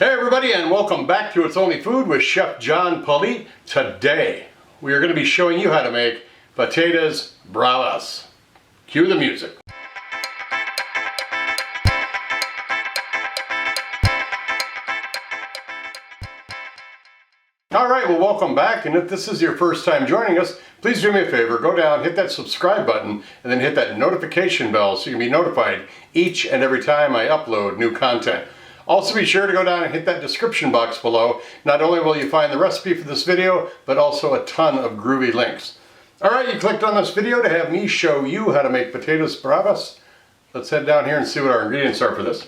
Hey everybody, and welcome back to It's Only Food with Chef John Politte. Today we are going to be showing you how to make Patatas Bravas. Cue the music. Alright, well welcome back, and if this is your first time joining us, please do me a favor, go down, hit that subscribe button, and then hit that notification bell so you can be notified each and every time I upload new content. Also be sure to go down and hit that description box below. Not only will you find the recipe for this video, but also a ton of groovy links. Alright, you clicked on this video to have me show you how to make Patatas Bravas. Let's head down here and see what our ingredients are for this.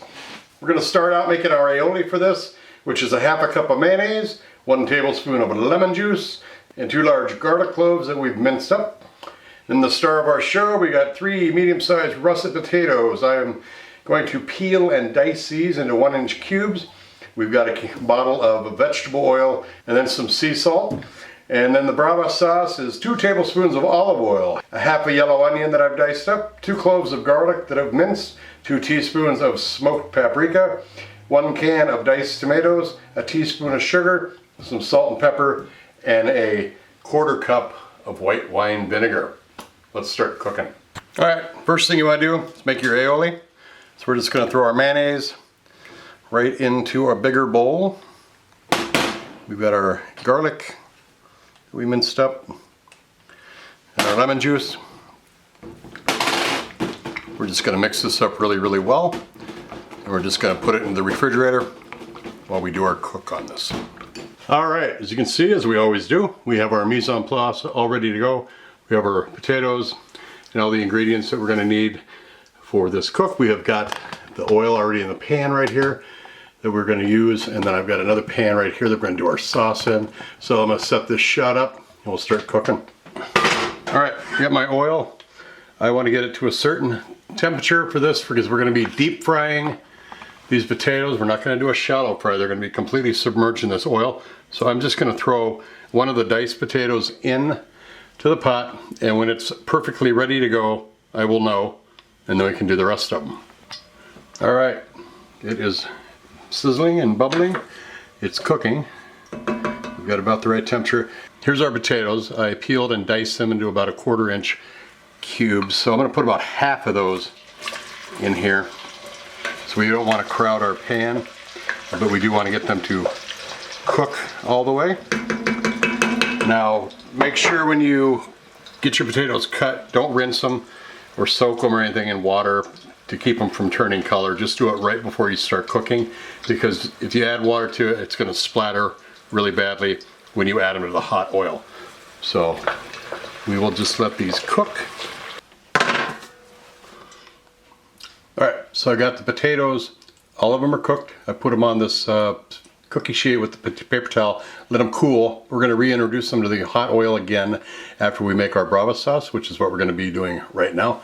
We're going to start out making our aioli for this, which is a half a cup of mayonnaise, 1 tablespoon of lemon juice, and 2 large garlic cloves that we've minced up. Then the star of our show, we got 3 medium-sized russet potatoes. I am going to peel and dice these into 1-inch cubes. We've got a bottle of vegetable oil and then some sea salt. And then the Bravas sauce is 2 tablespoons of olive oil, a half a yellow onion that I've diced up, 2 cloves of garlic that I've minced, 2 teaspoons of smoked paprika, 1 can of diced tomatoes, a teaspoon of sugar, some salt and pepper, and a 1/4 cup of white wine vinegar. Let's start cooking. Alright, first thing you want to do is make your aioli. So we're just going to throw our mayonnaise right into a bigger bowl. We've got our garlic that we minced up, and our lemon juice. We're just going to mix this up really well, and we're just going to put it in the refrigerator while we do our cook on this. Alright, as you can see, as we always do, we have our mise en place all ready to go. We have our potatoes and all the ingredients that we're going to need for this cook. We have got the oil already in the pan right here that we're going to use, and then I've got another pan right here that we're going to do our sauce in. So I'm going to set this shot up and we'll start cooking. Alright, got my oil. I want to get it to a certain temperature for this because we're going to be deep frying these potatoes. We're not going to do a shallow fry. They're going to be completely submerged in this oil. So I'm just going to throw one of the diced potatoes in to the pot, and when it's perfectly ready to go, I will know, and then we can do the rest of them. Alright, it is sizzling and bubbling. It's cooking. We've got about the right temperature. Here's our potatoes. I peeled and diced them into about a 1/4 inch cubes. So I'm going to put about half of those in here. So we don't want to crowd our pan, but we do want to get them to cook all the way. Now, make sure when you get your potatoes cut, don't rinse them or soak them or anything in water to keep them from turning color. Just do it right before you start cooking, because if you add water to it, it's going to splatter really badly when you add them to the hot oil. So we will just let these cook. Alright, so I got the potatoes, all of them are cooked. I put them on this cookie sheet with the paper towel, let them cool. We're going to reintroduce them to the hot oil again after we make our Bravas sauce, which is what we're going to be doing right now.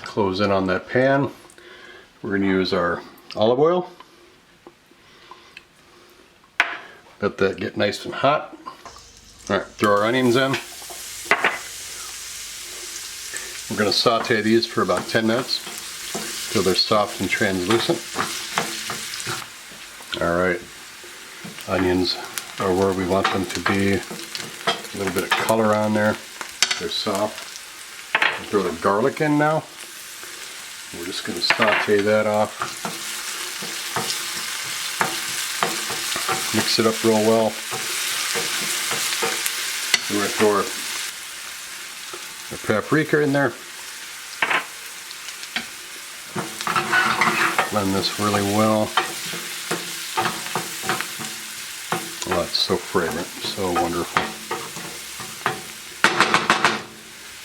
Close in on that pan. We're going to use our olive oil. Let that get nice and hot. Alright, throw our onions in. We're going to saute these for about 10 minutes until they're soft and translucent. Alright, onions are where we want them to be. A little bit of color on there. They're soft. We'll throw the garlic in now. We're just going to saute that off. Mix it up real well. We're going to throw our paprika in there. Blend this really well. Oh, it's so fragrant, so wonderful.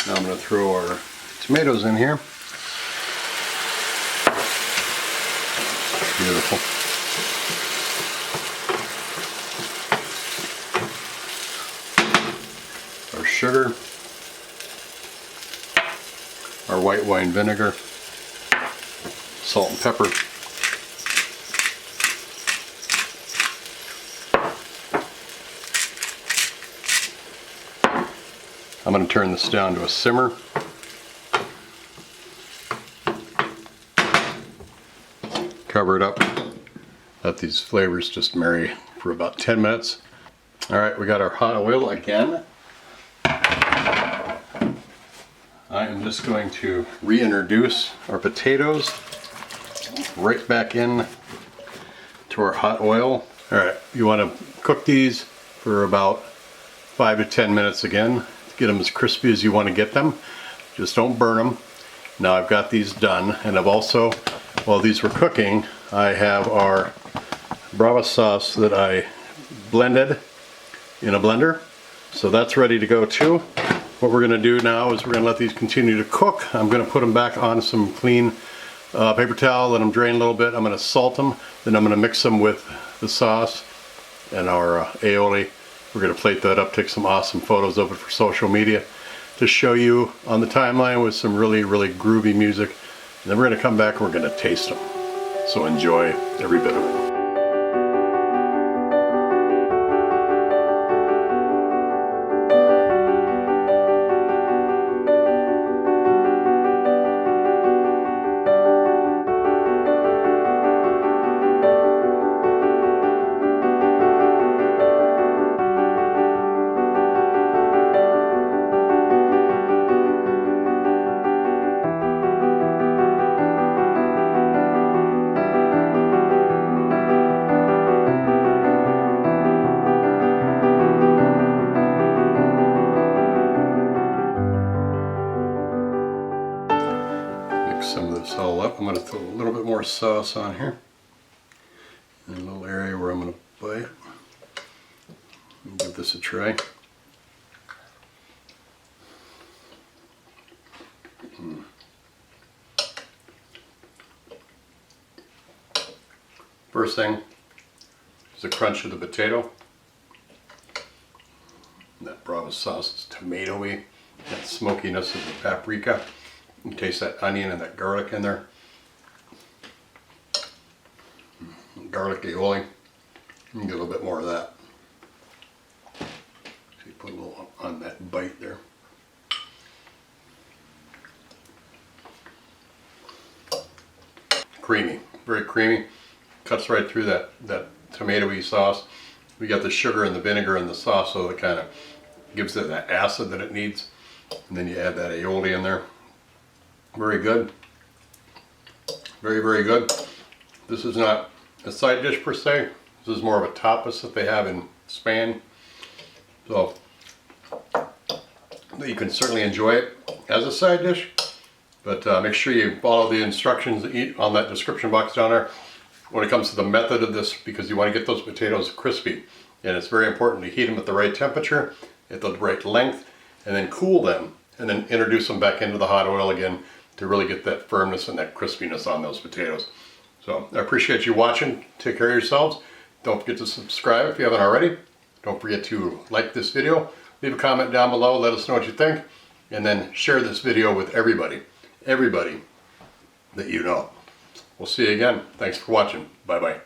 Now I'm going to throw our tomatoes in here. Beautiful. Our sugar. Our white wine vinegar, salt and pepper, I'm going to turn this down to a simmer. Cover it up. Let these flavors just marry for about 10 minutes. All right, we got our hot oil again. I am just going to reintroduce our potatoes right back in to our hot oil. All right, you want to cook these for about 5 to 10 minutes again to get them as crispy as you want to get them. Just don't burn them. Now I've got these done, and I've also, while these were cooking, I have our Brava sauce that I blended in a blender. So that's ready to go too. What we're gonna do now is we're gonna let these continue to cook. I'm gonna put them back on some clean paper towel, let them drain a little bit. I'm gonna salt them, then I'm gonna mix them with the sauce and our aioli. We're gonna plate that up, take some awesome photos of it for social media to show you on the timeline with some really, really groovy music. And then we're gonna come back and we're gonna taste them. So enjoy every bit of it. Some of this all up. I'm going to throw a little bit more sauce on here. In a little area where I'm going to bite. And give this a try. First thing is the crunch of the potato. And that Brava sauce is tomatoey. That smokiness of the paprika. You can taste that onion and that garlic in there. Garlic aioli. You can get a little bit more of that. So you put a little on that bite there. Creamy, very creamy. Cuts right through that tomatoey sauce. We got the sugar and the vinegar and the sauce, so it kind of gives it that acid that it needs. And then you add that aioli in there. Very good. Very, very good. This is not a side dish per se. This is more of a tapas that they have in Spain. So you can certainly enjoy it as a side dish, but make sure you follow the instructions on that description box down there when it comes to the method of this, because you want to get those potatoes crispy. And it's very important to heat them at the right temperature, at the right length, and then cool them, and then introduce them back into the hot oil again to really get that firmness and that crispiness on those potatoes. So I appreciate you watching. Take care of yourselves. Don't forget to subscribe if you haven't already. Don't forget to like this video. Leave a comment down below. Let us know what you think. And then share this video with everybody that you know. We'll see you again. Thanks for watching. Bye-bye.